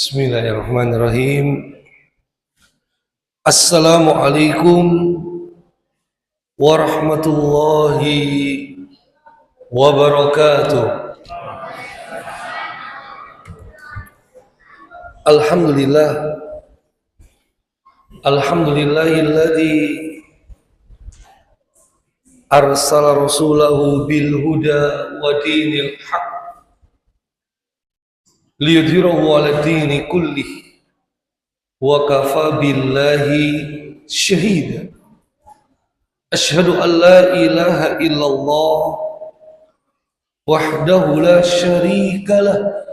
Bismillahirrahmanirrahim. Assalamualaikum warahmatullahi wabarakatuh. Alhamdulillahilladzi arsala rasulahu bil huda wa dinil haq liyudhhirahu 'ala dini kullih wa kafa billahi syahida. Asyhadu an la ilaha illallah wahdahu la syarika lah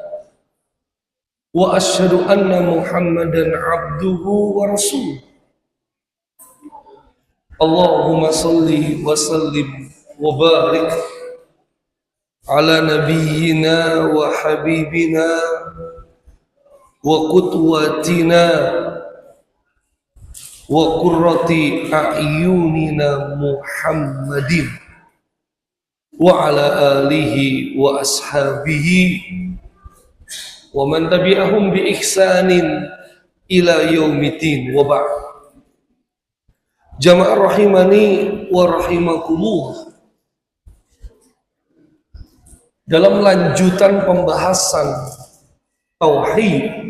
wa asyhadu anna Muhammadan 'abduhu wa rasuluh. Allahumma salli wa sallim wa barik ala nabiyyina wa habibina wa qudwatina wa qurrati a'yunina Muhammadin wa ala alihi wa ashabihi wa man tabi'ahum bi ihsanin ila yaumiddin wa ba'd. Jamaah rahimani wa rahimakumullah. Dalam lanjutan pembahasan tauhid,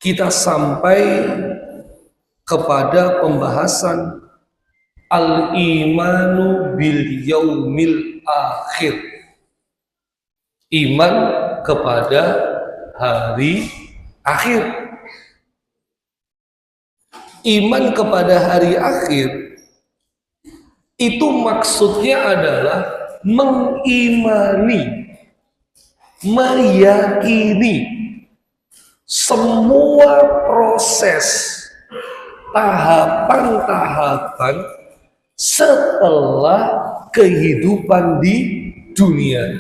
kita sampai kepada pembahasan al-imanu bil yaumil akhir. Iman kepada hari akhir. Iman kepada hari akhir itu maksudnya adalah mengimani, meyakini semua proses tahapan-tahapan setelah kehidupan di dunia,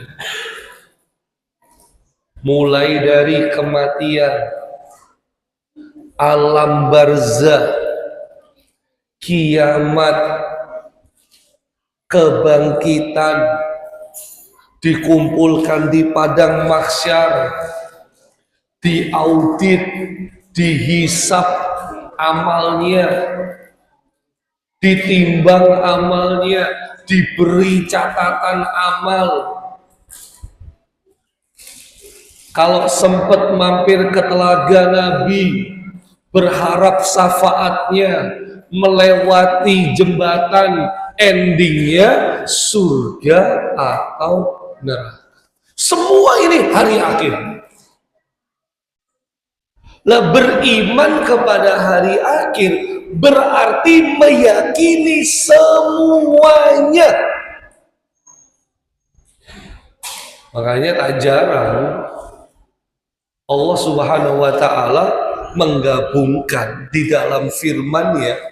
mulai dari kematian, alam barzakh, kiamat, kebangkitan, dikumpulkan di padang mahsyar, diaudit, dihisab amalnya, ditimbang amalnya, diberi catatan amal. Kalau sempat mampir ke telaga Nabi, berharap syafaatnya, melewati jembatan, endingnya surga atau neraka. Semua ini hari akhir. Lah, beriman kepada hari akhir berarti meyakini semuanya. Makanya tak jarang Allah Subhanahu wa ta'ala menggabungkan di dalam firman-Nya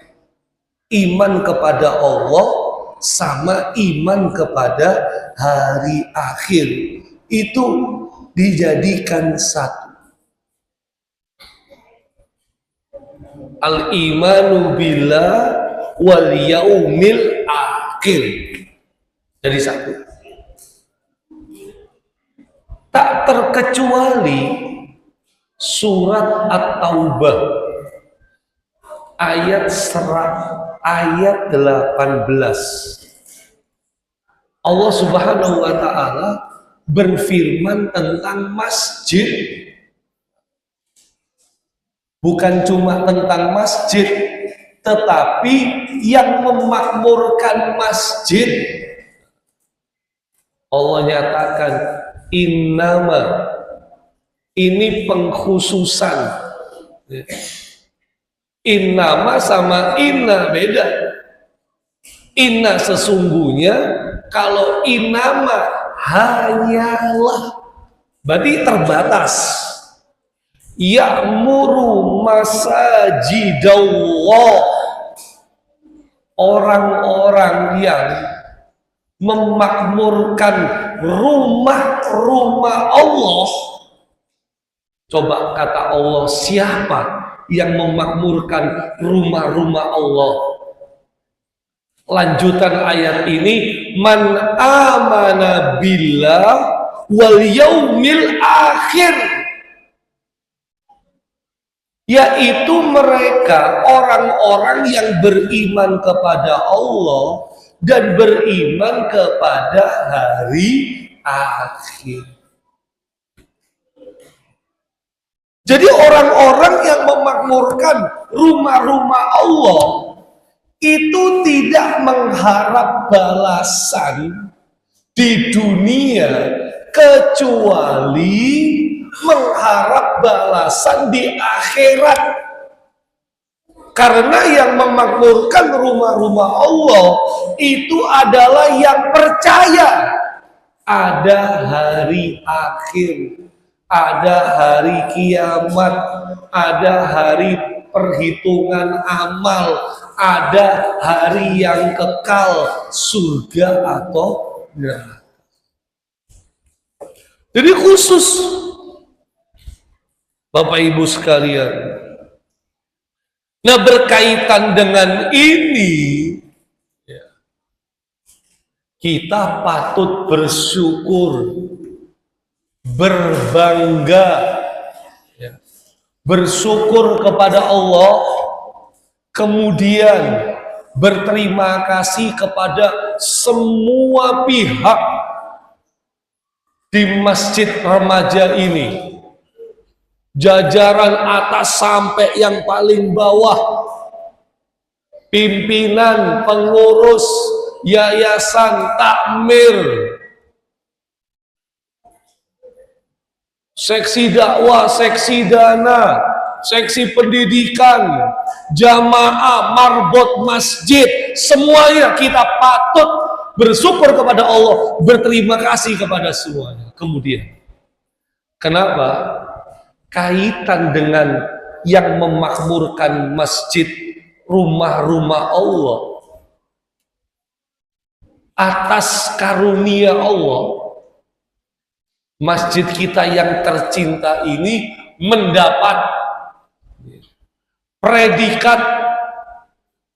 iman kepada Allah sama iman kepada hari akhir itu dijadikan satu. Al-imanu billah wal yaumil akhir jadi satu. Tak terkecuali surat At-Taubah ayat 18. Allah Subhanahu wa ta'ala berfirman tentang masjid. Bukan cuma tentang masjid, tetapi yang memakmurkan masjid. Allah nyatakan innama, ini pengkhususan. Innama sama inna beda. Inna sesungguhnya, kalau innama hanyalah, berarti terbatas. Ya'muru masajidallah, orang-orang yang memakmurkan rumah-rumah Allah. Coba kata Allah, siapa yang memakmurkan rumah-rumah Allah? Lanjutan ayat ini, man amana billah wal yaumil akhir. yaitu mereka orang-orang yang beriman kepada Allah dan beriman kepada hari akhir. Jadi orang-orang yang memakmurkan rumah-rumah Allah itu tidak mengharap balasan di dunia kecuali mengharap balasan di akhirat. Karena yang memakmurkan rumah-rumah Allah itu adalah yang percaya ada hari akhir, ada hari kiamat, ada hari perhitungan amal, ada hari yang kekal, surga atau neraka. Jadi khusus Bapak Ibu sekalian. Nah, berkaitan dengan ini, kita patut bersyukur, berbangga, bersyukur kepada Allah, kemudian berterima kasih kepada semua pihak di masjid remaja ini, jajaran atas sampai yang paling bawah, pimpinan, pengurus, yayasan, takmir, seksi dakwah, seksi dana, seksi pendidikan, jamaah, marbot masjid, semuanya kita patut bersyukur kepada Allah, berterima kasih kepada semuanya. Kemudian, kenapa? Kaitan dengan yang memakmurkan masjid, rumah-rumah Allah, atas karunia Allah, masjid kita yang tercinta ini mendapat predikat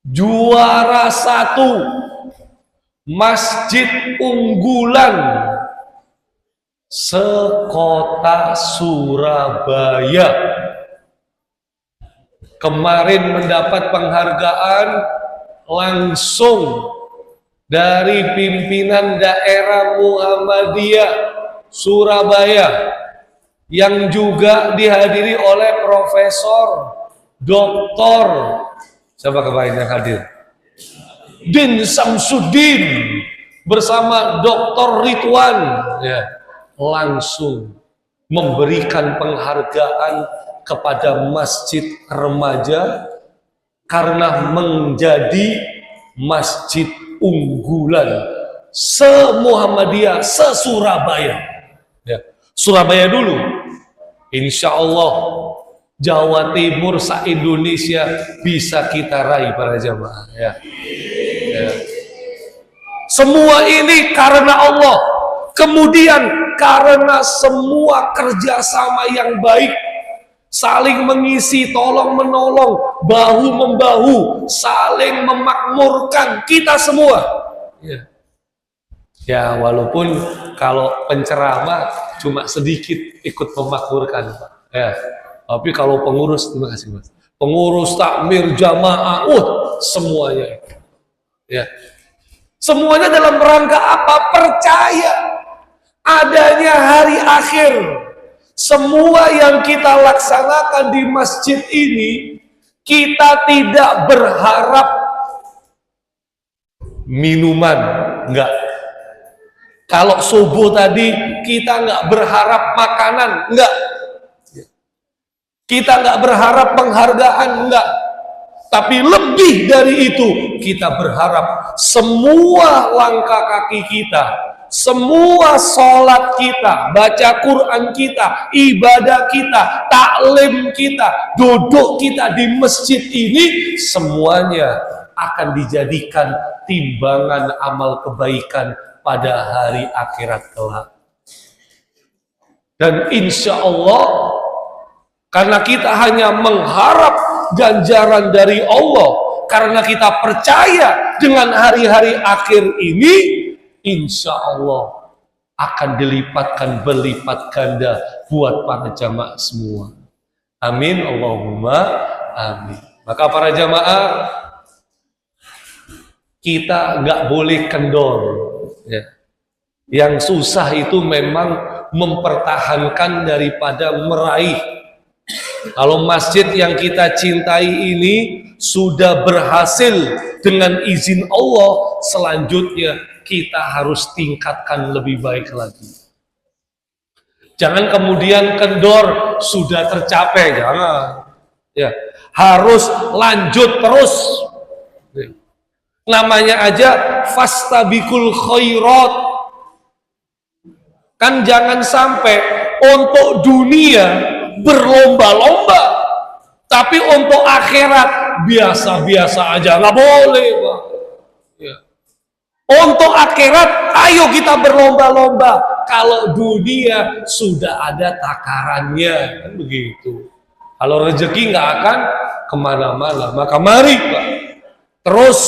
juara 1 masjid unggulan sekota Surabaya. Kemarin mendapat penghargaan langsung dari pimpinan daerah Muhammadiyah Surabaya yang juga dihadiri oleh Profesor Doktor, siapa kemarin yang hadir? Din Samsudin bersama Dr. Ridwan, ya, langsung memberikan penghargaan kepada masjid remaja karena menjadi masjid unggulan se-Muhammadiyah, se-Surabaya. Ya. Surabaya dulu, insya Allah Jawa Timur, se-Indonesia bisa kita raih para jamaah. Ya. Ya. Semua ini karena Allah, kemudian karena semua kerjasama yang baik, saling mengisi, tolong menolong, bahu membahu, saling memakmurkan kita semua. Ya, ya, walaupun kalau penceramah cuma sedikit ikut memakmurkan, Pak. Ya, tapi kalau pengurus, terima kasih Mas. Pengurus, takmir, jamaah, semuanya. Ya. Semuanya dalam rangka apa? Percaya adanya hari akhir. Semua yang kita laksanakan di masjid ini, kita tidak berharap minuman, enggak. Kalau subuh tadi kita enggak berharap makanan, enggak. Kita enggak berharap penghargaan, enggak. Tapi lebih dari itu, kita berharap semua langkah kaki kita, semua sholat kita, baca Quran kita, ibadah kita, taklim kita, duduk kita di masjid ini, semuanya akan dijadikan timbangan amal kebaikan pada hari akhirat kelak. Dan insya Allah, karena kita hanya mengharap ganjaran dari Allah, karena kita percaya dengan hari-hari akhir ini, insya Allah akan dilipatkan berlipat ganda buat para jamaah semua. Amin, Allahumma amin. Maka para jamaah, kita nggak boleh kendor. Ya. Yang susah itu memang mempertahankan daripada meraih. Kalau masjid yang kita cintai ini sudah berhasil dengan izin Allah, selanjutnya kita harus tingkatkan lebih baik lagi. Jangan kemudian kendor sudah tercapai, jangan. Ya, harus lanjut terus. Ya. Namanya aja fastabikul khairat. Kan jangan sampai untuk dunia berlomba-lomba, tapi untuk akhirat biasa-biasa aja, nggak boleh, Pak. Ya. Untuk akhirat, ayo kita berlomba-lomba. Kalau dunia sudah ada takarannya, kan begitu. Kalau rezeki nggak akan kemana-mana, maka mari, Pak, terus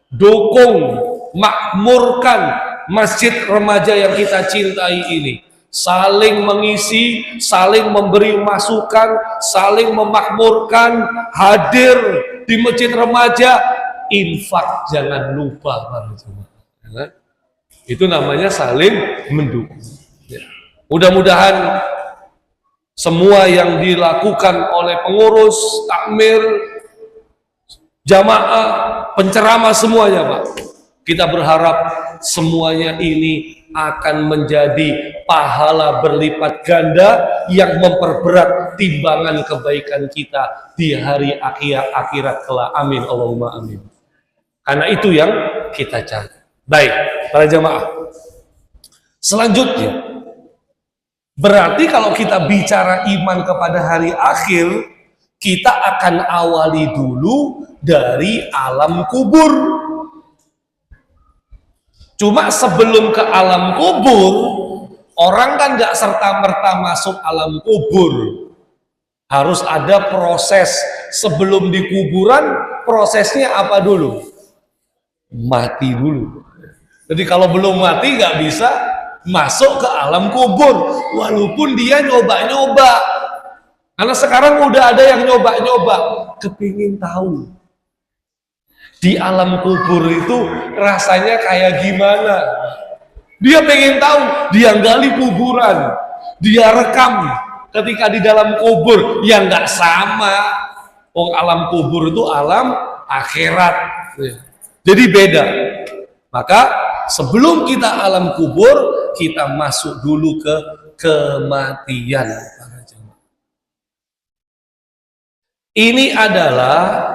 dukung, makmurkan masjid remaja yang kita cintai ini. Saling mengisi, saling memberi masukan, saling memakmurkan, hadir di masjid remaja, infak jangan lupa, para jemaah. Itu namanya saling mendukung. Ya. Mudah-mudahan semua yang dilakukan oleh pengurus, takmir, jamaah, penceramah semuanya, Pak, kita berharap semuanya ini akan menjadi pahala berlipat ganda yang memperberat timbangan kebaikan kita di hari akhirat kelak. Amin, Allahumma amin. Karena itu yang kita cari. Baik, para jamaah. Selanjutnya, berarti kalau kita bicara iman kepada hari akhir, kita akan awali dulu dari alam kubur. Cuma sebelum ke alam kubur, orang kan nggak serta-merta masuk alam kubur. Harus ada proses. Sebelum di kuburan, prosesnya apa dulu? Mati dulu. Jadi kalau belum mati nggak bisa masuk ke alam kubur. Walaupun dia nyoba-nyoba. Karena sekarang udah ada yang nyoba-nyoba. Kepingin tahu di alam kubur itu rasanya kayak gimana. Dia pengen tahu, dia gali kuburan, dia rekam ketika di dalam kubur, yang nggak sama. Oh, alam kubur itu alam akhirat, jadi beda. Maka sebelum kita alam kubur, kita masuk dulu ke kematian. Ini adalah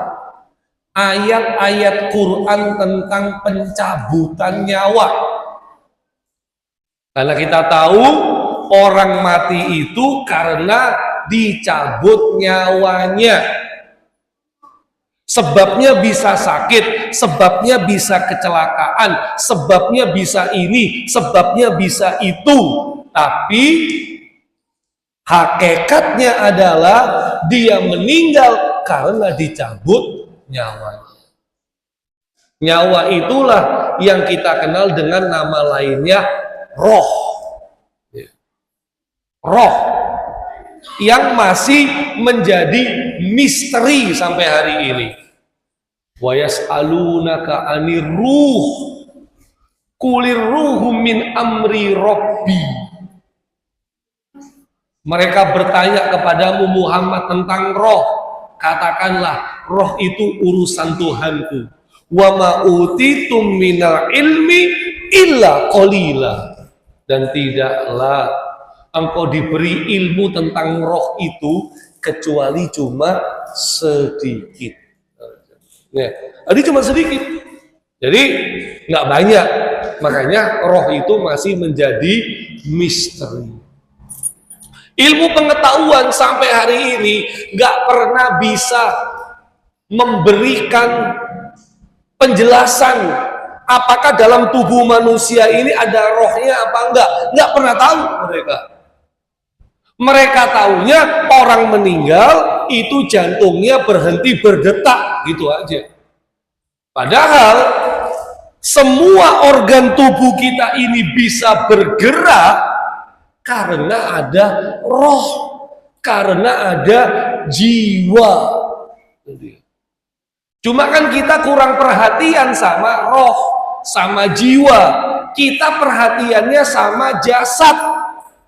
ayat-ayat Quran tentang pencabutan nyawa. Karena kita tahu orang mati itu karena dicabut nyawanya. Sebabnya bisa sakit, sebabnya bisa kecelakaan, sebabnya bisa ini, sebabnya bisa itu. Tapi hakikatnya adalah dia meninggal karena dicabut nyawa. Nyawa itulah yang kita kenal dengan nama lainnya roh. Roh yang masih menjadi misteri sampai hari ini. Wa yas'alunaka 'anir ruh qulir ruhu min amri rabbi. Mereka bertanya kepadamu Muhammad tentang roh. Katakanlah, roh itu urusan Tuhanku. Wa ma utitum minal ilmi illa qalila. Dan tidaklah engkau diberi ilmu tentang roh itu kecuali cuma sedikit. Ya, jadi cuma sedikit. Jadi nggak banyak. Makanya roh itu masih menjadi misteri. Ilmu pengetahuan sampai hari ini nggak pernah bisa memberikan penjelasan apakah dalam tubuh manusia ini ada rohnya apa enggak. Nggak pernah tahu mereka. Mereka tahunya orang meninggal itu jantungnya berhenti berdetak, gitu aja. Padahal semua organ tubuh kita ini bisa bergerak karena ada roh. Karena ada jiwa. Cuma kan kita kurang perhatian sama roh, sama jiwa. Kita perhatiannya sama jasad,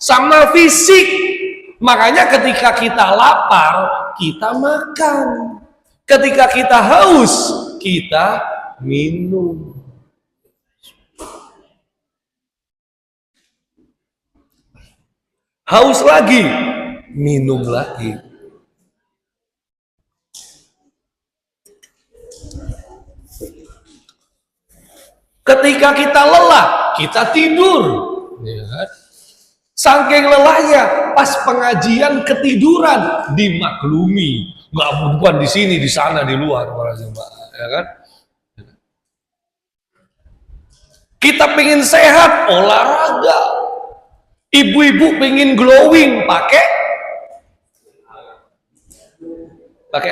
sama fisik. Makanya ketika kita lapar, kita makan. Ketika kita haus, kita minum. Haus lagi, minum lagi. Ketika kita lelah, kita tidur. Ya. Saking lelahnya, pas pengajian ketiduran, dimaklumi. Nggak bukan di sini, di sana, di luar, ya kan? Kita pengen sehat, olahraga. Ibu-ibu pengen glowing, pakai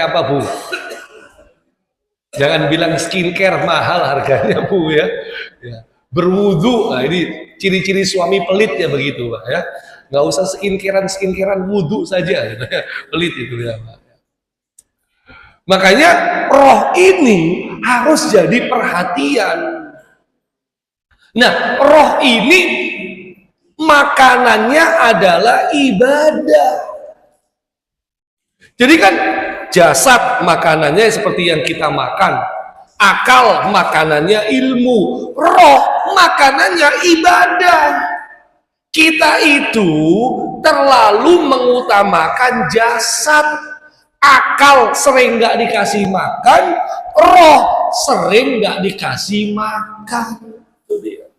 apa, Bu? Jangan bilang skincare mahal harganya, Bu, ya. Berwudu, nah ini ciri-ciri suami pelit ya begitu, Pak, ya. Nggak usah skincarean wudu saja, gitu, ya. Pelit itu ya, Pak. Makanya roh ini harus jadi perhatian. Nah, roh ini makanannya adalah ibadah. Jadi kan jasad makanannya seperti yang kita makan, akal makanannya ilmu, roh makanannya ibadah. Kita itu terlalu mengutamakan jasad, akal sering nggak dikasih makan, roh sering nggak dikasih makan. Itu dia.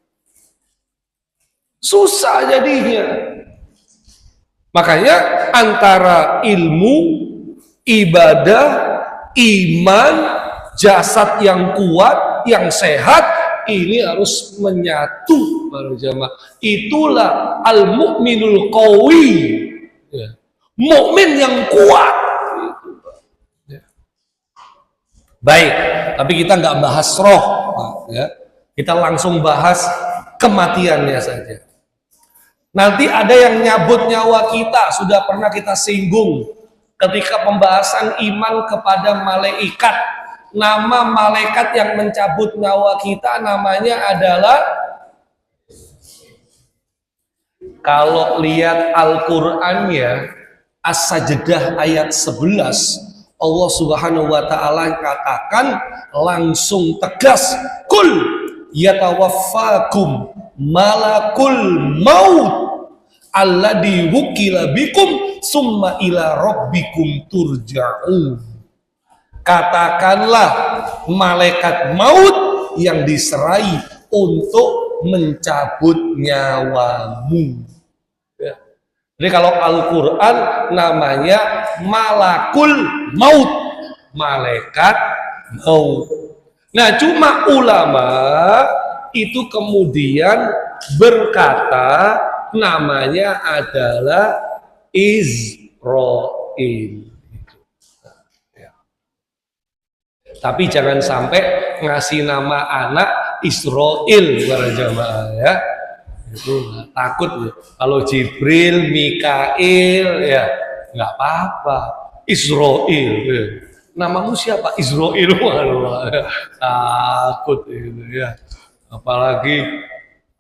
Susah jadinya. Makanya antara ilmu, ibadah, iman, jasad yang kuat, yang sehat, ini harus menyatu para jamaah. Itulah al-mu'minul qawi, ya. Mukmin yang kuat. Ya. Baik, tapi kita nggak bahas roh, ya. Kita langsung bahas kematiannya saja. Nanti ada yang nyabut nyawa kita, sudah pernah kita singgung ketika pembahasan iman kepada malaikat. Nama malaikat yang mencabut nyawa kita namanya adalah, kalau lihat Al-Qur'an ya, As-Sajdah ayat 11, Allah Subhanahu wa taala katakan langsung tegas, kul yatawaffakum malakul maut alladhi wukila bikum summa ila rabbikum turja'un. Katakanlah malaikat maut yang diserai untuk mencabut nyawamu. Ya. Jadi kalau Al-Quran namanya malakul maut, malaikat maut. Nah, cuma ulama itu kemudian berkata namanya adalah Israil. Tapi jangan sampai ngasih nama anak Israil para jamaah, ya. Itu takut kalau Jibril, Mikail, ya nggak apa-apa. Israil, ya. Namamu siapa? Israil. Takut itu, ya. Apalagi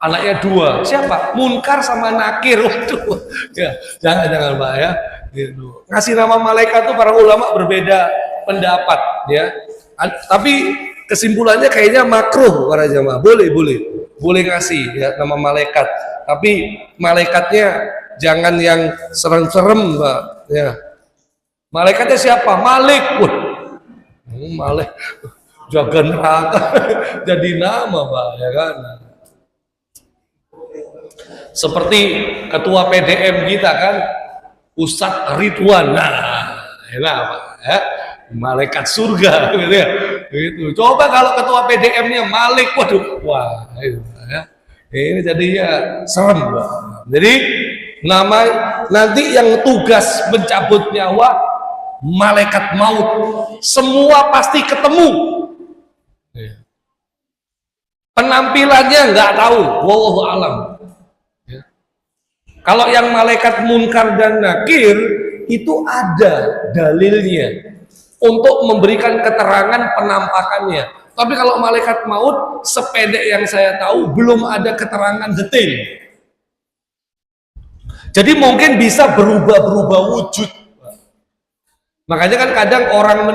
anaknya dua, siapa? Munkar sama Nakir. Waduh, ya jangan Pak, ya. Gitu. Ngasih nama malaikat tuh para ulama berbeda pendapat, ya. Tapi kesimpulannya kayaknya makruh para jamaah. Boleh ngasih ya nama malaikat, tapi malaikatnya jangan yang serem-serem, Pak, ya. Malaikatnya siapa? Malik. Wah, Malik jaga neraka jadi nama, Pak, ya kan. Seperti ketua PDM kita kan, Ustadz Ridwan. Nah, enak, Pak, ya. Malaikat surga, gitu ya. Gitu. Coba kalau ketua PDM-nya Malik, waduh, wah, itu, ya. Ini jadinya serem, Pak. Jadi nama nanti yang tugas mencabut nyawa malaikat maut, semua pasti ketemu. Penampilannya nggak tahu, wallahu alam. Ya. Kalau yang malaikat munkar dan nakir itu ada dalilnya untuk memberikan keterangan penampakannya. Tapi kalau malaikat maut, sepedek yang saya tahu, belum ada keterangan detail. Jadi mungkin bisa berubah-berubah wujud. Makanya kan kadang orang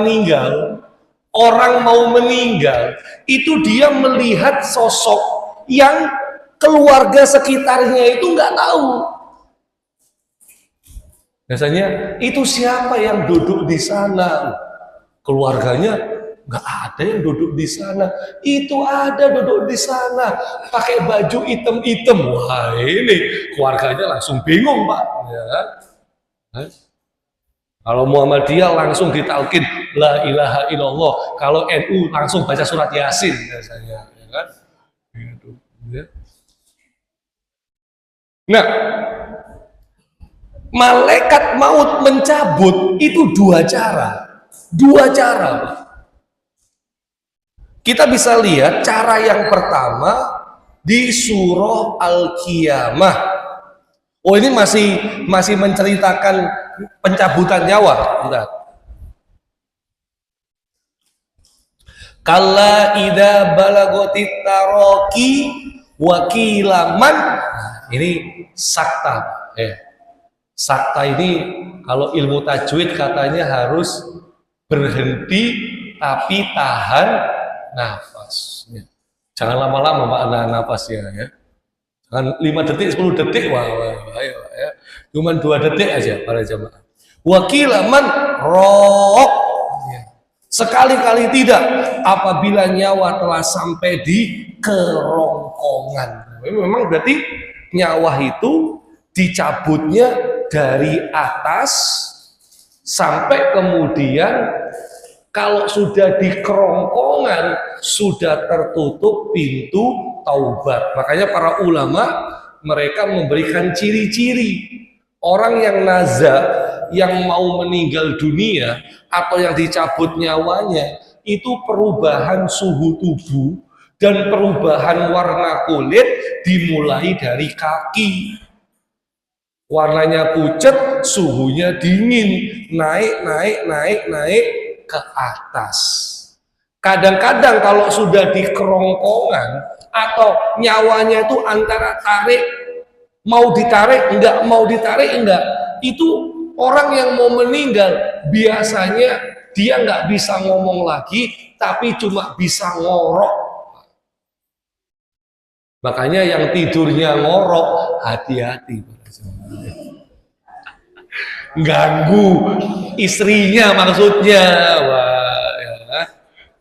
mau meninggal, itu dia melihat sosok yang keluarga sekitarnya itu nggak tahu. Biasanya itu siapa yang duduk di sana? Keluarganya nggak ada yang duduk di sana. Itu ada duduk di sana, pakai baju hitam-hitam. Wah, ini keluarganya langsung bingung, Pak. Ya. Kalau Muhammadiyah langsung ditalkin la ilaha illallah. Kalau NU langsung baca surat Yasin biasanya, ya kan? Gitu, ya. Nah, malaikat maut mencabut itu dua cara. Pak. Kita bisa lihat cara yang pertama di surah Al-Qiyamah. Oh, ini masih menceritakan pencabutan nyawa. Bentar. Kalla idza balagotit taraqi wa qila man. Ini sakta. Sakta ini kalau ilmu tajwid katanya harus berhenti tapi tahan nafas. Jangan lama-lama Pak nahan nafasnya ya. Jangan 5 detik, 10 detik, ayo ya. Cuman 2 detik aja para jamaah. Wakila man roh. Sekali-kali tidak apabila nyawa telah sampai di kerongkongan. Memang berarti nyawa itu dicabutnya dari atas sampai kemudian kalau sudah di kerongkongan sudah tertutup pintu taubat. Makanya para ulama mereka memberikan ciri-ciri orang yang naza, yang mau meninggal dunia atau yang dicabut nyawanya itu perubahan suhu tubuh dan perubahan warna kulit dimulai dari kaki. Warnanya pucat, suhunya dingin, naik ke atas. Kadang-kadang kalau sudah di kerongkongan atau nyawanya itu antara mau ditarik enggak, itu orang yang mau meninggal biasanya dia nggak bisa ngomong lagi tapi cuma bisa ngorok. Makanya yang tidurnya ngorok hati-hati, ganggu istrinya maksudnya. Wah,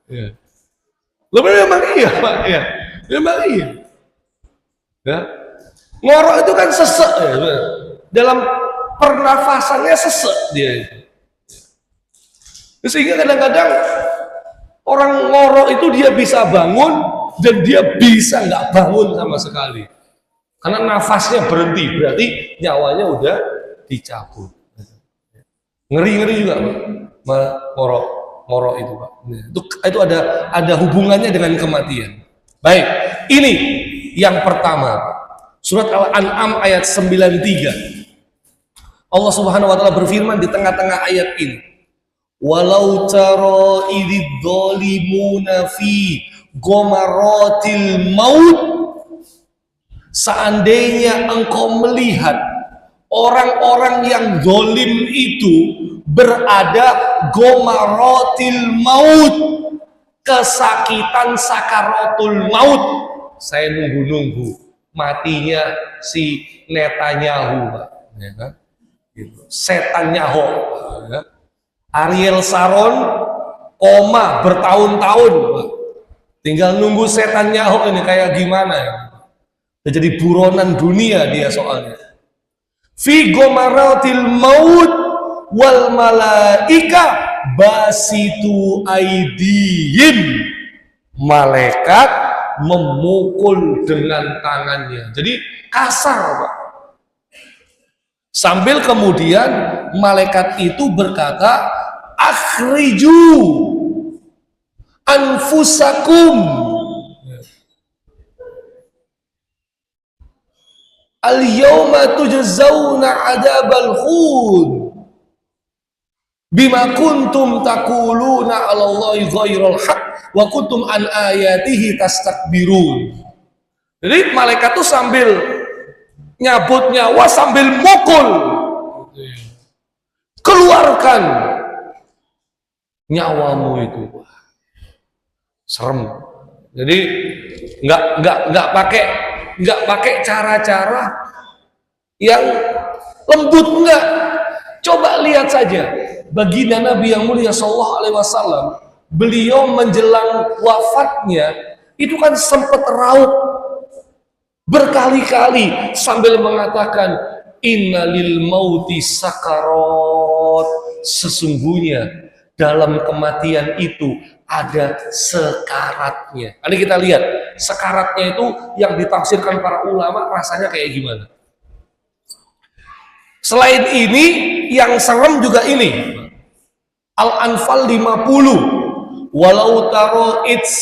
ya. Memang iya Pak, ya. Memang iya. Ya. Ngorok itu kan sesek ya. Dalam pernafasannya sesek dia itu. Sehingga kadang-kadang orang ngorok itu dia bisa bangun dan dia bisa nggak bangun sama sekali. Karena nafasnya berhenti, berarti nyawanya udah dicabut. Ngeri juga Pak, ngorok itu Pak. Itu ada hubungannya dengan kematian. Baik, ini yang pertama. Surat Al-An'am ayat 93. Allah Subhanahu wa taala berfirman di tengah-tengah ayat ini. Walau tara idzal zalimuna fi ghamaratil maut. Seandainya engkau melihat orang-orang yang zalim itu berada ghamaratil maut, kesakitan sakaratul maut. Saya nunggu matinya si Netanyahu, Pak. Ya kan? Gitu. Setanyahu. Ya. Ariel Sharon koma bertahun-tahun, Pak. Tinggal nunggu Netanyahu ini kayak gimana ya. Jadi buronan dunia dia soalnya. Fi ghamaratil maut wal malaika basitu aidihim. Malaikat memukul dengan tangannya. Jadi kasar, Pak. Sambil kemudian malaikat itu berkata, akhriju anfusakum al-yawma tujzauna adzabal khuld. Bima kuntum taquluna 'alallahi ghairal haq wa kuntum an ayatihi tastakbirun. Jadi malaikat tuh sambil nyabut nyawa sambil mukul. Keluarkan nyawamu itu. Serem. Jadi nggak pakai cara-cara yang lembut, enggak. Coba lihat saja baginda Nabi yang mulia Shallallahu Alaihi Wasallam, beliau menjelang wafatnya itu kan sempat rauk berkali-kali sambil mengatakan innalil mauti sakarat, sesungguhnya dalam kematian itu ada sekaratnya. Ini kita lihat sekaratnya itu yang ditafsirkan para ulama rasanya kayak gimana. Selain ini yang serem juga ini Al-Anfal 50, walau taro it's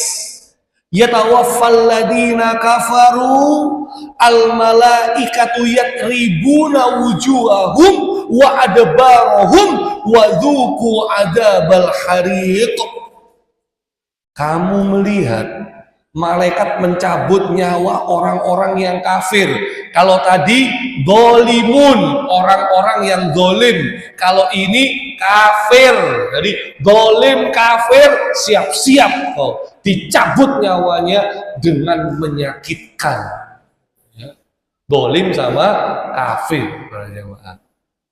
yatawaffal ladina kafaru al malaikatu yatribuna wujuhahum wa adbarahum wa dzuqu adzabal hariq. Kamu melihat malaikat mencabut nyawa orang-orang yang kafir. Kalau tadi dolimun, orang-orang yang dolim. Kalau ini kafir. Jadi dolim, kafir, siap-siap dicabut nyawanya dengan menyakitkan. Ya. Dolim sama kafir, para jamaah.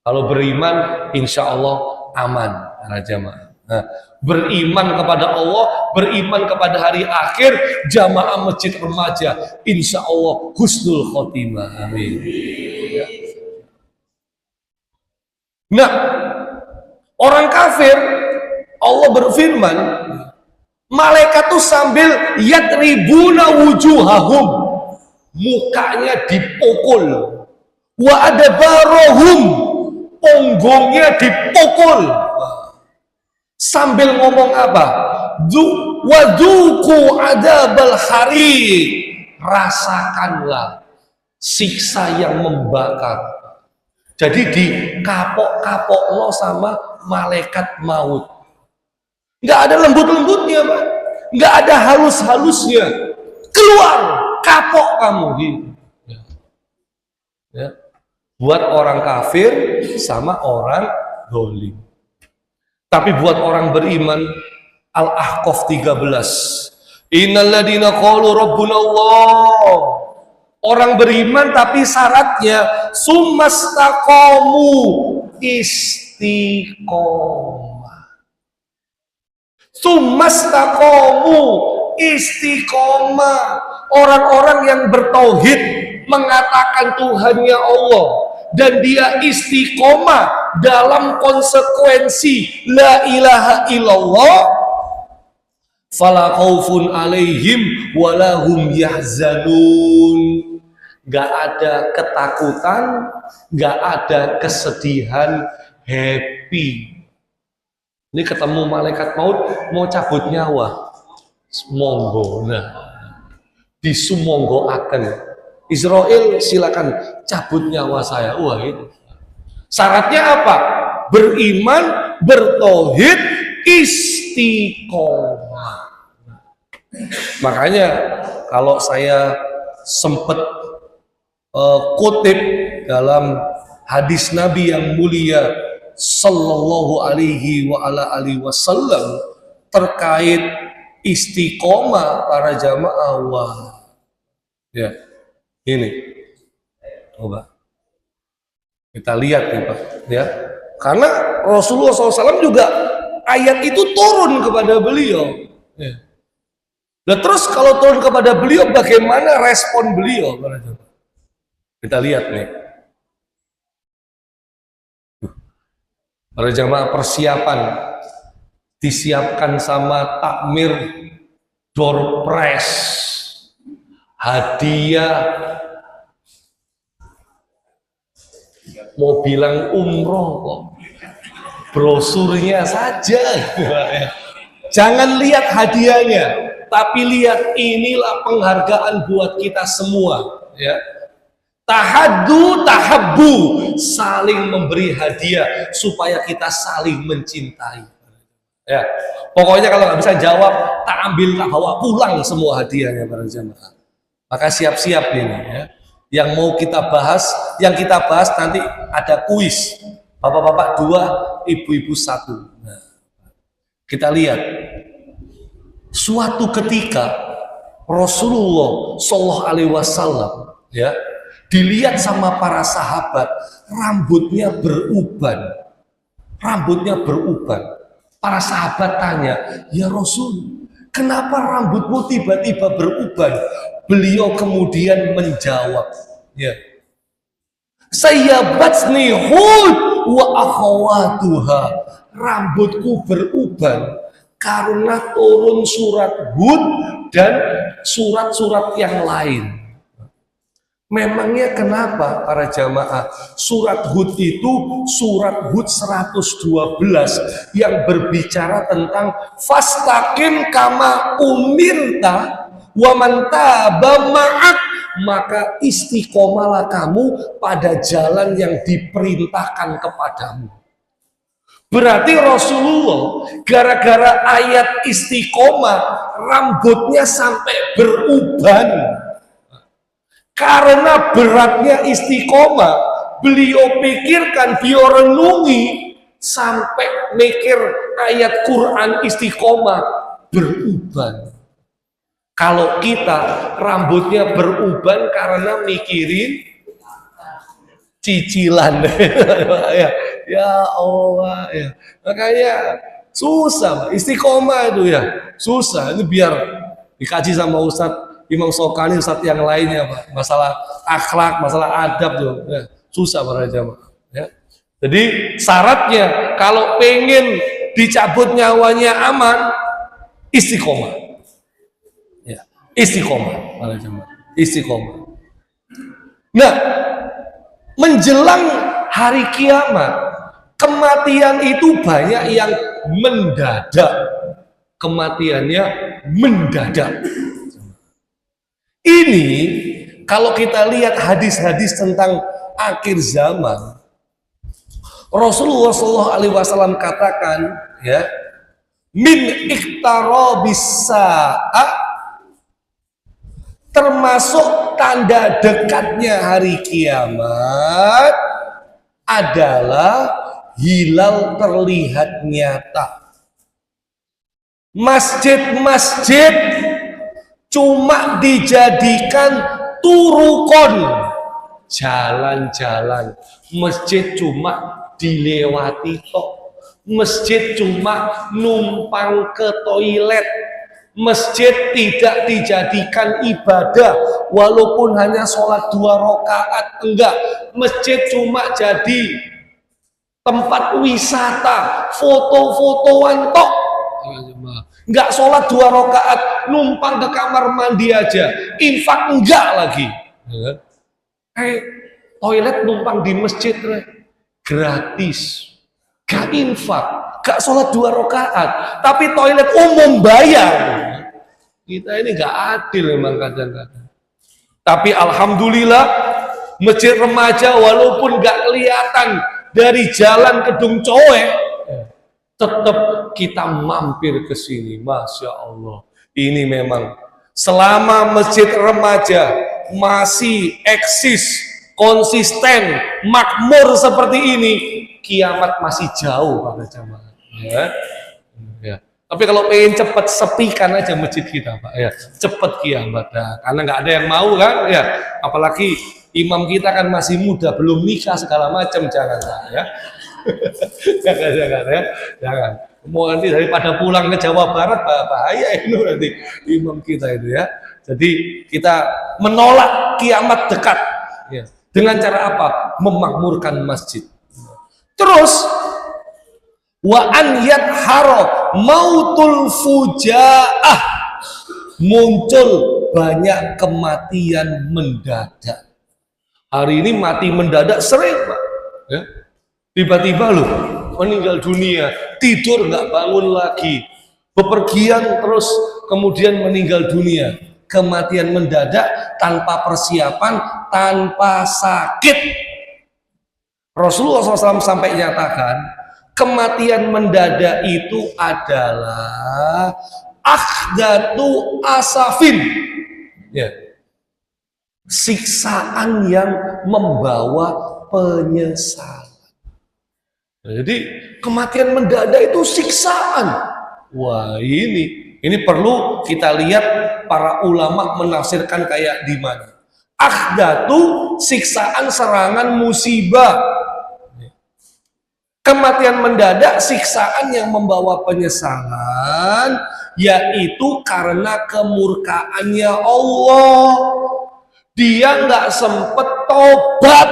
Kalau beriman, insya Allah aman, para jamaah. Nah, beriman kepada Allah, beriman kepada hari akhir, jamaah masjid remaja, insya Allah husnul khotimah, amin. Nah, orang kafir, Allah berfirman, malaikat tuh sambil yatribuna wujuhahum, mukanya dipukul, wa adbarahum, punggungnya dipukul. Sambil ngomong apa? Wadzuqu adzabal hariq, rasakanlah siksa yang membakar. Jadi dikapok-kapok lo sama malaikat maut. Nggak ada lembut-lembutnya, Pak. Nggak ada halus-halusnya. Keluar, kapok kamu gitu. Ya. Buat orang kafir sama orang dolim. Tapi buat orang beriman, Al-Ahqaf 13. Innalladzina qalu rabbuna Allah. Orang beriman tapi syaratnya summastaqamu, istiqomah. Summastaqamu, istiqomah. Orang-orang yang bertauhid mengatakan Tuhannya Allah dan dia istiqomah dalam konsekuensi la ilaha illallah, fala khaufun alaihim walahum yahzanun. Gak ada ketakutan, gak ada kesedihan, happy. Ini ketemu malaikat maut mau cabut nyawa, monggo, nah disumonggo akan Israel, silakan cabut nyawa saya. Wah, itu syaratnya apa? Beriman, bertauhid, istiqomah. Makanya kalau saya sempat kutip dalam hadis Nabi yang mulia Sallallahu alaihi wasallam terkait istiqomah para jamaah. Wah, ya. Ini, coba kita lihat nih Pak, ya. Karena Rasulullah SAW juga ayat itu turun kepada beliau. Ya. Nah terus kalau turun kepada beliau, bagaimana respon beliau? Kita lihat nih. Para jamaah, persiapan disiapkan sama takmir, door prize, hadiah, mau bilang umroh kok, brosurnya saja. Jangan lihat hadiahnya, tapi lihat inilah penghargaan buat kita semua, ya. Tahaddu tahabbu, saling memberi hadiah supaya kita saling mencintai. Ya, pokoknya kalau nggak bisa jawab, tak ambil, tak bawa pulang semua hadiahnya para jamaah. Maka siap-siap ini ya. Yang mau kita bahas, yang kita bahas nanti ada kuis. Bapak-bapak 2, ibu-ibu 1. Nah, kita lihat suatu ketika Rasulullah Shallallahu Alaihi Wasallam ya dilihat sama para sahabat, rambutnya beruban. Para sahabat tanya, ya Rasul, kenapa rambutmu tiba-tiba beruban? Beliau kemudian menjawab, ya, sayyabatni Hud wa akhawatuha, rambutku beruban karena turun surat Hud dan surat-surat yang lain. Memangnya kenapa para jamaah? Surat Hud itu surat Hud 112 yang berbicara tentang fastaqim kama umirta wa man taba ma'ak, maka istiqomalah kamu pada jalan yang diperintahkan kepadamu. Berarti Rasulullah gara-gara ayat istiqomah rambutnya sampai beruban. Karena beratnya istiqomah, beliau pikirkan, beliau renungi sampai mikir ayat Quran istiqomah beruban. Kalau kita rambutnya beruban karena mikirin cicilan, ya Allah ya. Makanya susah, istiqomah itu ya susah. Ini biar dikaji sama Ustadz Imam Sokani, Ustadz yang lainnya, Pak. Masalah akhlak, masalah adab tuh, ya, susah para jamaah. Ya. Jadi syaratnya kalau pengen dicabut nyawanya aman, istiqomah. Ya, istiqomah para jamaah, istiqomah. Nah, menjelang hari kiamat, kematian itu banyak yang mendadak. Kematiannya mendadak. Ini kalau kita lihat hadis-hadis tentang akhir zaman, Rasulullah SAW katakan, ya, min iqtarabis sa'a, termasuk tanda dekatnya hari kiamat adalah hilal terlihat nyata. Masjid-masjid cuma dijadikan turukon, jalan-jalan. Masjid cuma dilewati tok. Masjid cuma numpang ke toilet. Masjid tidak dijadikan ibadah, walaupun hanya sholat 2 rakaat, enggak. Masjid cuma jadi tempat wisata, foto-fotoan tok. Enggak sholat 2 rakaat, numpang ke kamar mandi aja, infak enggak lagi. Toilet numpang di masjid gratis, gak infak, gak sholat 2 rakaat, tapi toilet umum bayar. Kita ini gak adil memang kadang-kadang. Tapi alhamdulillah masjid remaja walaupun gak kelihatan dari jalan Kedung Coe, tetap kita mampir ke sini. Masya Allah, ini memang selama masjid remaja masih eksis, konsisten, makmur seperti ini, kiamat masih jauh Pak jamaah. Ya. Ya. Tapi kalau pengen cepat, sepikan aja masjid kita Pak. Ya, cepat kiamat. Nah, karena nggak ada yang mau kan? Ya, apalagi imam kita kan masih muda, belum nikah segala macam, jangan ya. jangan ya, jangan. Mau nanti daripada pulang ke Jawa Barat bahaya itu nanti imam kita itu ya. Jadi kita menolak kiamat dekat ya. Dengan cara apa? Memakmurkan masjid. Terus wa an yadhara mautul fujaah, muncul banyak kematian mendadak. Hari ini mati mendadak sering Pak ya. Tiba-tiba loh meninggal dunia, tidur nggak bangun lagi, bepergian terus kemudian meninggal dunia. Kematian mendadak tanpa persiapan, tanpa sakit. Rasulullah SAW sampai nyatakan kematian mendadak itu adalah akhdatu asafin, ya, siksaan yang membawa penyesalan. Jadi kematian mendadak itu siksaan. Wah, ini perlu kita lihat para ulama menafsirkan kayak di mana. Akhdatu siksaan serangan musibah. Kematian mendadak siksaan yang membawa penyesalan, yaitu karena kemurkaannya Allah. Dia nggak sempet tobat,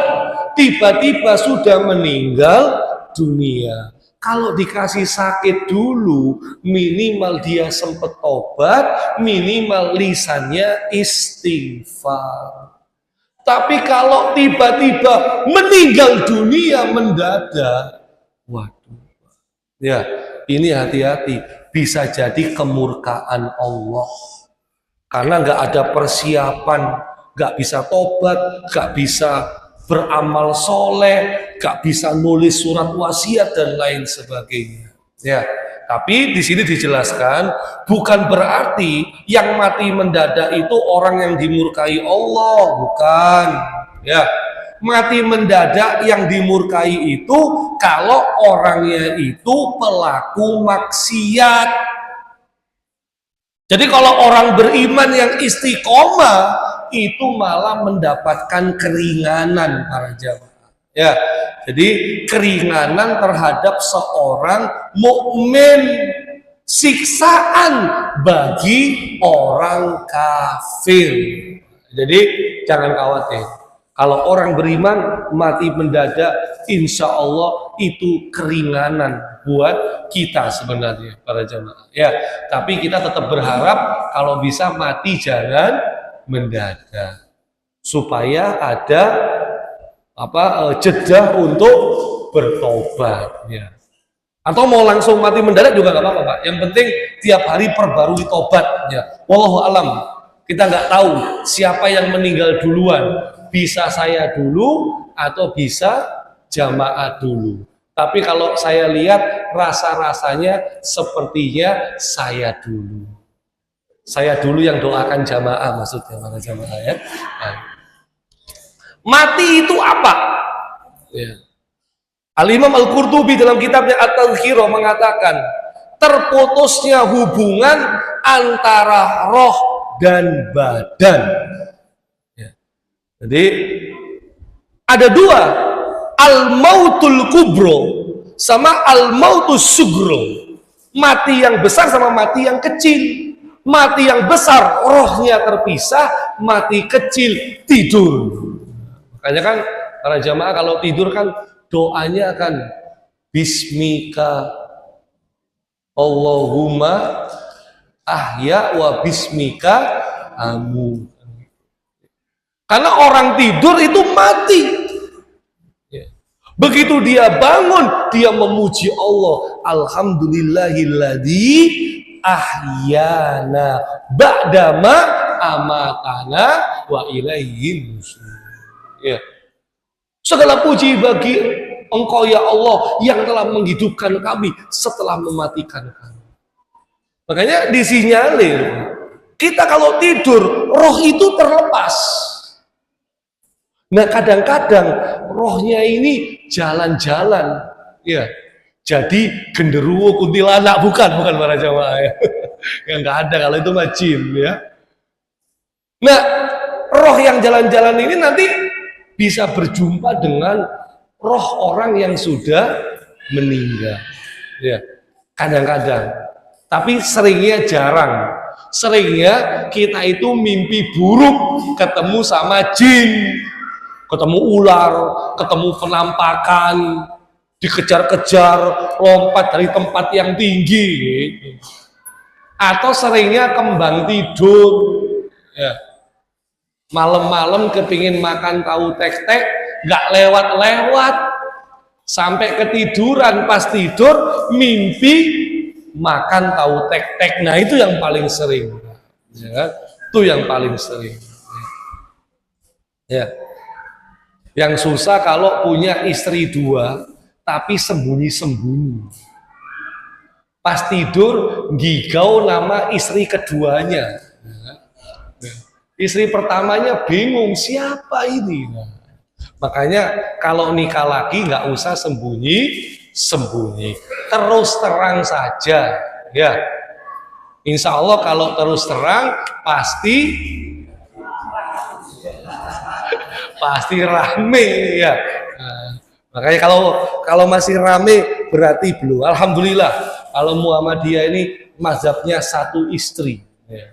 tiba-tiba sudah meninggal dunia. Kalau dikasih sakit dulu, minimal dia sempet tobat, minimal lisannya istighfar. Tapi kalau tiba-tiba meninggal dunia mendadak, waduh, ya ini hati-hati, bisa jadi kemurkaan Allah. Karena nggak ada persiapan, nggak bisa tobat, nggak bisa beramal soleh, gak bisa nulis surat wasiat dan lain sebagainya. Ya, tapi di sini dijelaskan bukan berarti yang mati mendadak itu orang yang dimurkai Allah, bukan. Ya, mati mendadak yang dimurkai itu kalau orangnya itu pelaku maksiat. Jadi kalau orang beriman yang istiqomah itu malah mendapatkan keringanan para jamaah. Ya, jadi keringanan terhadap seorang mukmin, siksaan bagi orang kafir. Jadi jangan khawatir. Kalau orang beriman mati mendadak, insya Allah itu keringanan buat kita sebenarnya para jamaah. Ya, tapi kita tetap berharap kalau bisa mati jangan mendadak, supaya ada jeda untuk bertobat, ya. Atau mau langsung mati mendadak juga nggak apa-apa, Pak. Yang penting tiap hari perbarui tobat, ya. Wallahu alam. Kita nggak tahu siapa yang meninggal duluan, bisa saya dulu atau bisa jamaah dulu. Tapi kalau saya lihat rasa-rasanya sepertinya saya dulu. Saya dulu yang doakan jamaah, maksudnya para jamaah, ya. Nah. Mati itu apa? Ya. Al-Imam Al-Qurtubi dalam kitabnya At-Tadhkirah mengatakan terputusnya hubungan antara roh dan badan. Ya. Jadi ada dua, al-mautul kubro sama al-mautus sugro. Mati yang besar sama mati yang kecil. Mati yang besar rohnya terpisah, mati kecil tidur. Makanya kan para jamaah kalau tidur kan doanya kan bismika Allahumma ahya wa bismika amu. Karena orang tidur itu mati. Begitu dia bangun, dia memuji Allah. Alhamdulillahilladzi ahyana ba'dama amatana wa ilaihin nusyur. Ya. Segala puji bagi Engkau ya Allah yang telah menghidupkan kami setelah mematikan kami. Makanya disinyalir kita kalau tidur roh itu terlepas. Nah kadang-kadang rohnya ini jalan-jalan, ya. Jadi genderuwo kuntilanak bukan para jamaah, ya. Yang nggak ada kalau itu mah jin, ya. Nah roh yang jalan-jalan ini nanti bisa berjumpa dengan roh orang yang sudah meninggal, ya. Kadang-kadang, tapi seringnya jarang. Seringnya kita itu mimpi buruk ketemu sama jin, ketemu ular, ketemu penampakan, dikejar-kejar, lompat dari tempat yang tinggi, gitu. Atau seringnya kembang tidur, ya. Malam-malam kepingin makan tahu tek-tek, nggak lewat-lewat, sampai ketiduran, pas tidur mimpi makan tahu tek-tek. Nah itu yang paling sering, ya. Itu yang paling sering, ya. Yang susah kalau punya istri dua, tapi sembunyi-sembunyi. Pas tidur, gigau nama istri keduanya. Istri pertamanya bingung, siapa ini? Makanya kalau nikah lagi nggak usah sembunyi-sembunyi. Terus terang saja. Ya, insya Allah kalau terus terang, pasti rame ya. Nah, makanya kalau masih rame berarti belum. Alhamdulillah kalau Muhammadiyah ini mazhabnya satu istri. Ya.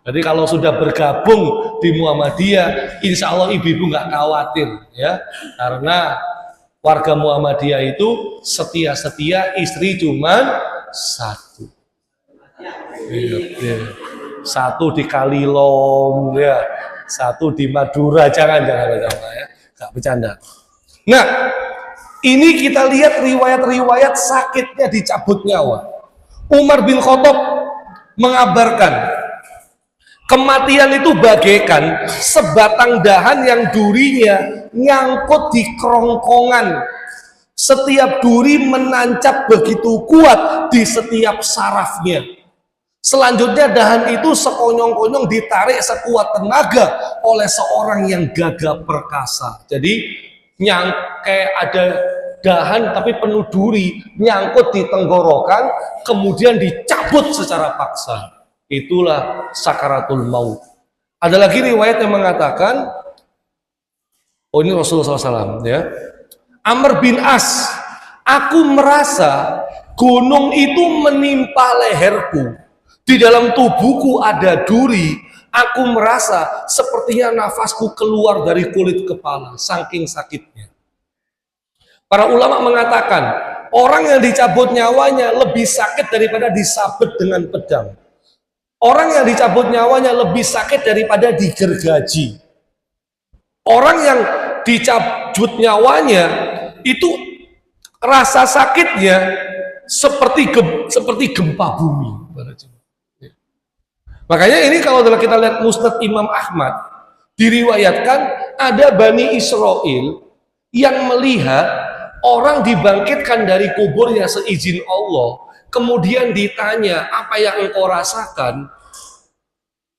Jadi kalau sudah bergabung di Muhammadiyah, insya Allah ibu-ibu nggak khawatir ya, karena warga Muhammadiyah itu setia istri cuman satu. Ya. Satu di Kalilom ya, satu di Madura, jangan ya, nggak bercanda. Nah, ini kita lihat riwayat-riwayat sakitnya dicabut nyawa. Umar bin Khattab mengabarkan kematian itu bagaikan sebatang dahan yang durinya nyangkut di kerongkongan. Setiap duri menancap begitu kuat di setiap sarafnya. Selanjutnya dahan itu sekonyong-konyong ditarik sekuat tenaga oleh seorang yang gagah perkasa. Jadi kayak ada dahan tapi penuh duri nyangkut di tenggorokan, kemudian dicabut secara paksa. Itulah sakaratul maut. Ada lagi riwayat yang mengatakan, oh ini Rasulullah SAW ya, Amr bin As, aku merasa gunung itu menimpa leherku. Di dalam tubuhku ada duri, aku merasa sepertinya nafasku keluar dari kulit kepala, saking sakitnya. Para ulama mengatakan, orang yang dicabut nyawanya lebih sakit daripada disabet dengan pedang. Orang yang dicabut nyawanya lebih sakit daripada digergaji. Orang yang dicabut nyawanya itu rasa sakitnya seperti gempa bumi. Makanya ini kalau kita lihat Musnad Imam Ahmad, diriwayatkan ada Bani Israel yang melihat orang dibangkitkan dari kuburnya seizin Allah, kemudian ditanya, apa yang engkau rasakan?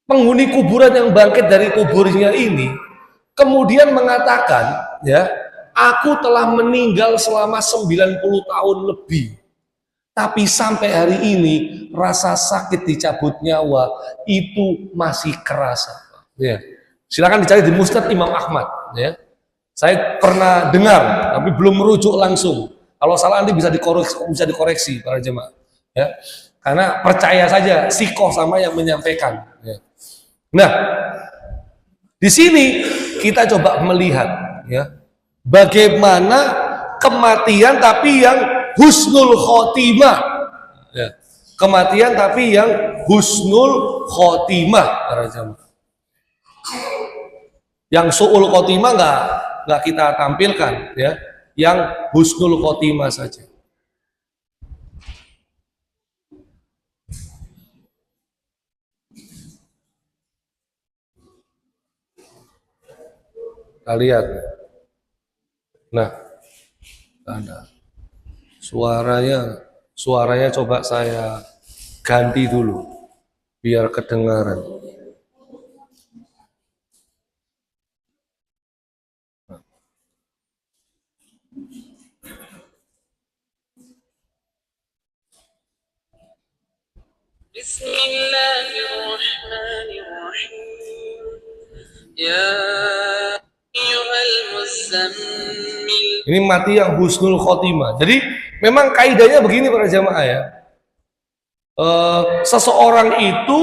Penghuni kuburan yang bangkit dari kuburnya ini kemudian mengatakan, ya, aku telah meninggal selama 90 tahun lebih. Tapi sampai hari ini rasa sakit dicabut nyawa itu masih kerasa. Ya. Silakan dicari di Musnad Imam Ahmad. Ya. Saya pernah dengar, tapi belum merujuk langsung. Kalau salah nanti bisa dikoreksi para jemaah. Ya. Karena percaya saja sikoh sama yang menyampaikan. Ya. Nah, di sini kita coba melihat, ya, bagaimana kematian tapi yang husnul khotimah, ya. Kematian tapi yang husnul khotimah, yang su'ul khotimah nggak kita tampilkan, ya, yang husnul khotimah saja. Kita lihat, nah, ada suaranya coba saya ganti dulu biar kedengaran. Bismillahirrahmanirrahim. Ya ayyuhal muzammil. Ini mati yang husnul khotimah. Jadi memang kaidahnya begini para jamaah ya. Seseorang itu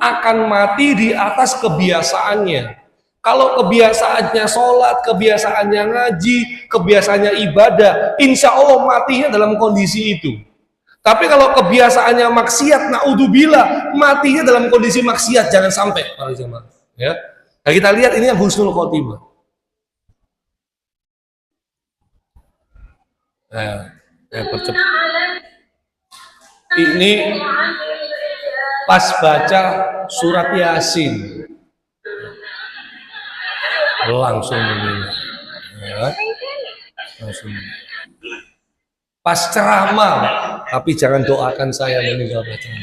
akan mati di atas kebiasaannya. Kalau kebiasaannya sholat, kebiasaannya ngaji, kebiasaannya ibadah, insya Allah matinya dalam kondisi itu. Tapi kalau kebiasaannya maksiat, naudzubillah, matinya dalam kondisi maksiat, jangan sampai para jemaah. Ya, nah, kita lihat ini yang husnul khotimah. Percepat. Ini pas baca surat Yasin langsung begini. ya. Langsung. Pas ceramah, tapi jangan doakan saya meninggal bacaan.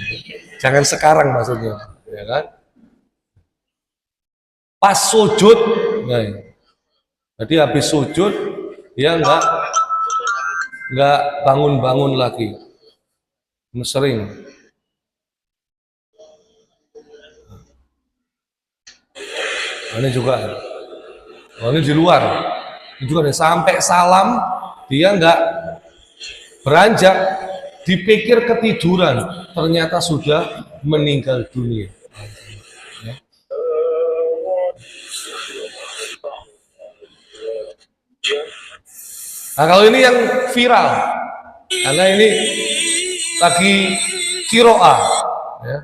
Jangan sekarang maksudnya, ya kan? Pas sujud, nah, jadi habis sujud, ya nggak bangun-bangun lagi, sering. Ini juga, ini di luar, ini juga sampai salam, dia nggak beranjak, dipikir ketiduran, ternyata sudah meninggal dunia. Ya. Nah kalau ini yang viral, karena ini lagi kiroah, ya.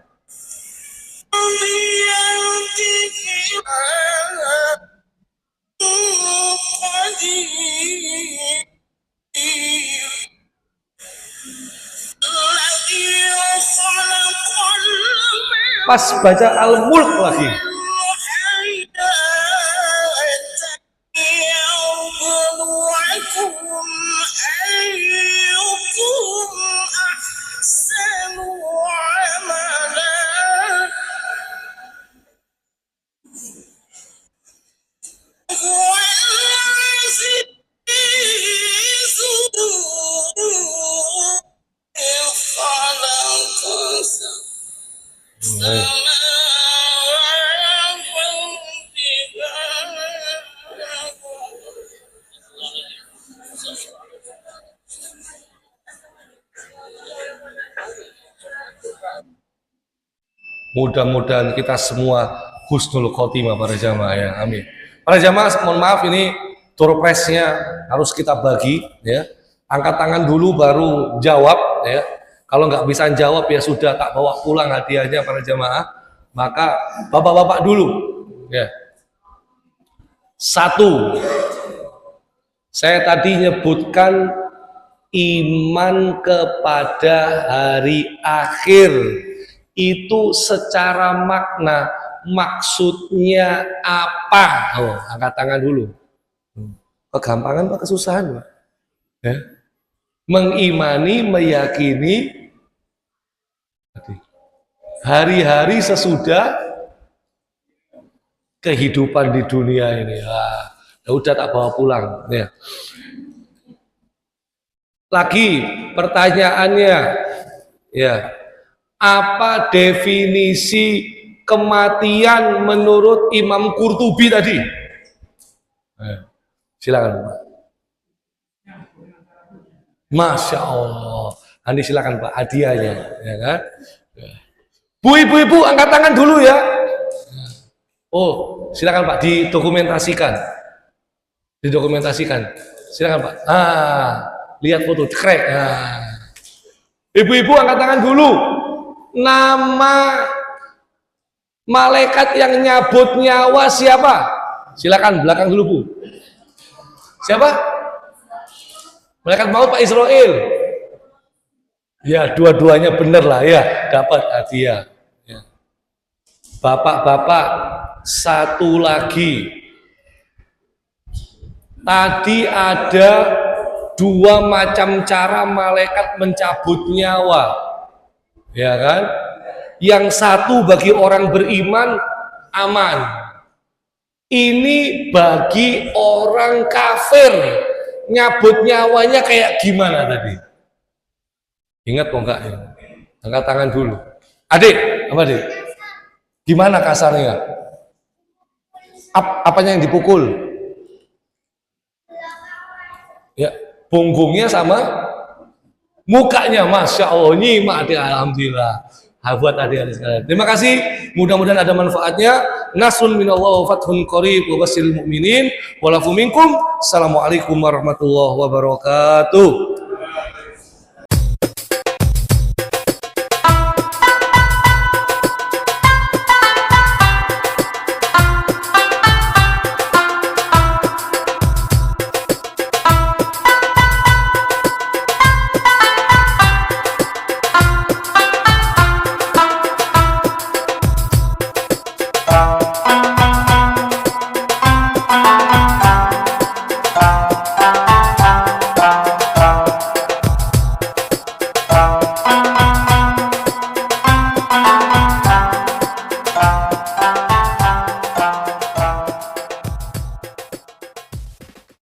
Pas baca Al-Mulk lagi, mudah-mudahan kita semua husnul khotimah para jamaah ya, amin. Para jamaah mohon maaf ini door prize-nya harus kita bagi ya. Angkat tangan dulu baru jawab ya. Kalau nggak bisa jawab ya sudah, tak bawa pulang hadiahnya para jamaah. Maka bapak-bapak dulu ya. 1, saya tadi nyebutkan iman kepada hari akhir. Itu secara makna maksudnya apa? Oh, angkat tangan dulu. Kegampangan apa kesusahan, Pak? Ya. Mengimani, meyakini hari-hari sesudah kehidupan di dunia ini. Ya udah tak bawa pulang. Ya. Lagi pertanyaannya, ya. Apa definisi kematian menurut Imam Qurtubi tadi? Silakan Pak. Masya Allah. Andi silakan Pak, hadiahnya, ya kan? Bu, ibu-ibu angkat tangan dulu ya. Oh, silakan Pak, didokumentasikan. Didokumentasikan. Silakan Pak. Lihat foto, krek. Ibu-ibu angkat tangan dulu. Nama malaikat yang nyabut nyawa siapa? Silakan belakang dulu Bu. Siapa? Malaikat maut Pak Israel. Ya dua-duanya benar lah ya, dapat hadiah. Ya. Bapak-bapak, satu lagi. Tadi ada 2 macam cara malaikat mencabut nyawa. Ya kan? Yang satu bagi orang beriman aman. Ini bagi orang kafir nyabut nyawanya kayak gimana tadi? Ingat kok enggak? Angkat tangan dulu. Adik, apa adik? Gimana kasarnya? Apanya yang dipukul? Ya, punggungnya sama mukanya. Masya Allah, nyimak adik, alhamdulillah. Buat adik-adik sekalian, terima kasih, mudah-mudahan ada manfaatnya. Nasrun minallah wa fathun qarib wa basyiril mu'minin walafu minkum. Assalamualaikum warahmatullahi wabarakatuh. Tuhan.